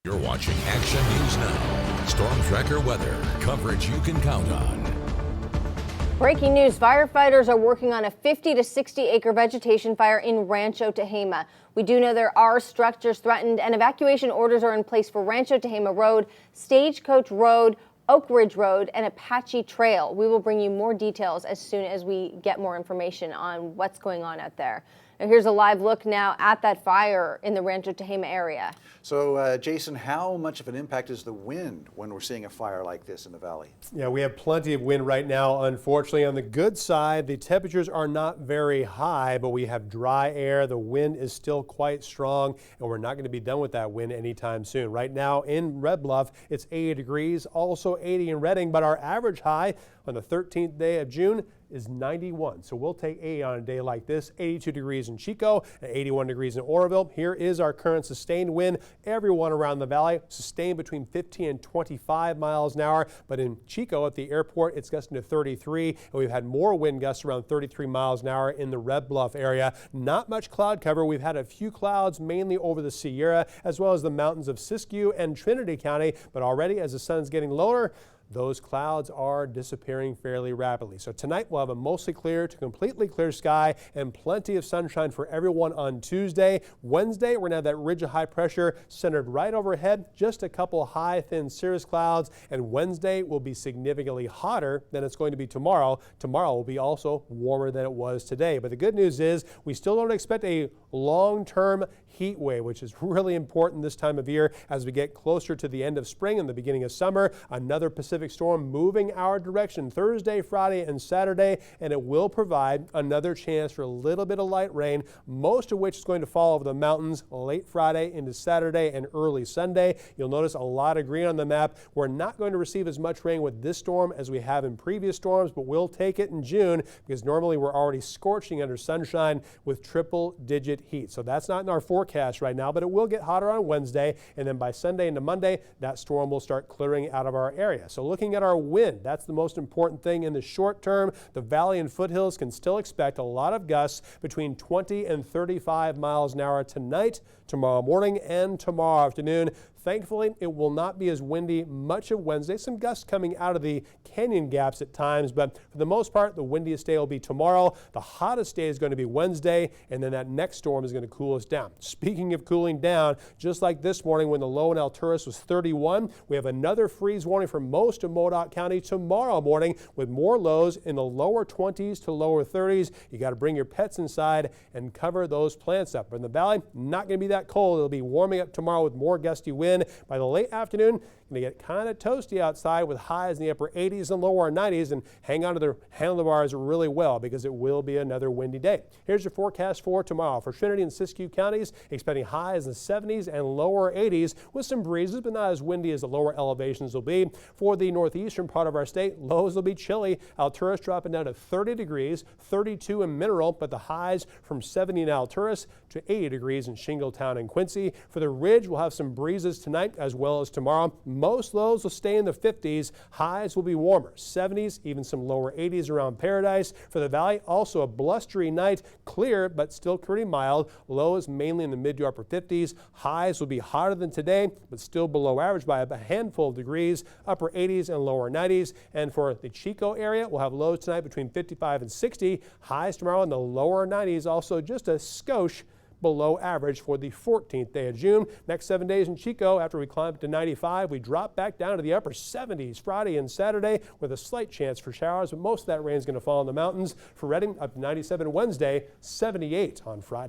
You're watching Action News Now. Storm Tracker weather. Coverage you can count on. Breaking news, firefighters are working on a 50 to 60 acre vegetation fire in Rancho Tehama. We do know there are structures threatened and evacuation orders are in place for Rancho Tehama Road, Stagecoach Road, Oak Ridge Road, and Apache Trail. We will bring you more details as soon as we get more information on what's going on out there. Now here's a live look now at that fire in the Rancho Tehama area. So, Jason, how much of an impact is the wind when we're seeing a fire like this in the valley? Yeah, we have plenty of wind right now. Unfortunately, on the good side, the temperatures are not very high, but we have dry air. The wind is still quite strong, and we're not going to be done with that wind anytime soon. Right now in Red Bluff, it's 80 degrees, also 80 in Redding, but our average high on the 13th day of June is 91. So we'll take 80 on a day like this. 82 degrees in Chico and 81 degrees in Oroville. Here is our current sustained wind. Everyone around the valley sustained between 15 and 25 miles an hour. But in Chico at the airport, it's gusting to 33. And we've had more wind gusts around 33 miles an hour in the Red Bluff area. Not much cloud cover. We've had a few clouds mainly over the Sierra as well as the mountains of Siskiyou and Trinity County. But already as the sun's getting lower, those clouds are disappearing fairly rapidly. So tonight we'll have a mostly clear to completely clear sky and plenty of sunshine for everyone on Tuesday. Wednesday, we're going to have that ridge of high pressure centered right overhead, just a couple high, thin cirrus clouds. And Wednesday will be significantly hotter than it's going to be tomorrow. Tomorrow will be also warmer than it was today. But the good news is we still don't expect a long-term heat wave, which is really important this time of year as we get closer to the end of spring and the beginning of summer. Another Pacific storm moving our direction Thursday, Friday, and Saturday, and it will provide another chance for a little bit of light rain, most of which is going to fall over the mountains late Friday into Saturday and early Sunday. You'll notice a lot of green on the map. We're not going to receive as much rain with this storm as we have in previous storms, but we'll take it in June because normally we're already scorching under sunshine with triple-digit heat. So that's not in our forecast right now, but it will get hotter on Wednesday, and then by Sunday into Monday, that storm will start clearing out of our area. So looking at our wind, that's the most important thing in the short term. The valley and foothills can still expect a lot of gusts between 20 and 35 miles an hour tonight, tomorrow morning, and tomorrow afternoon. Thankfully, it will not be as windy much of Wednesday. Some gusts coming out of the canyon gaps at times, but for the most part, the windiest day will be tomorrow. The hottest day is going to be Wednesday, and then that next storm is going to cool us down. Speaking of cooling down, just like this morning when the low in Alturas was 31, we have another freeze warning for most of Modoc County tomorrow morning with more lows in the lower 20s to lower 30s. You got to bring your pets inside and cover those plants up. But in the valley, not going to be that cold. It'll be warming up tomorrow with more gusty wind. By the late afternoon, going to get kind of toasty outside with highs in the upper 80s and lower 90s, and hang on to the handlebars really well because it will be another windy day. Here's your forecast for tomorrow. For Trinity and Siskiyou counties, expecting highs in the 70s and lower 80s with some breezes, but not as windy as the lower elevations will be. For the northeastern part of our state, lows will be chilly. Alturas dropping down to 30 degrees, 32 in Mineral, but the highs from 70 in Alturas to 80 degrees in Shingletown and Quincy. For the Ridge, we'll have some breezes tonight as well as tomorrow. Most lows will stay in the 50s. Highs will be warmer, 70s, even some lower 80s around Paradise. For the valley, also a blustery night, clear but still pretty mild. Lows mainly in the mid to upper 50s. Highs will be hotter than today, but still below average by a handful of degrees, upper 80s and lower 90s. And for the Chico area, we'll have lows tonight between 55 and 60. Highs tomorrow in the lower 90s, also just a skosh below average for the 14th day of June. Next 7 days in Chico, after we climb to 95, we drop back down to the upper 70s Friday and Saturday with a slight chance for showers, but most of that rain is going to fall in the mountains. For Redding, up to 97 Wednesday, 78 on Friday.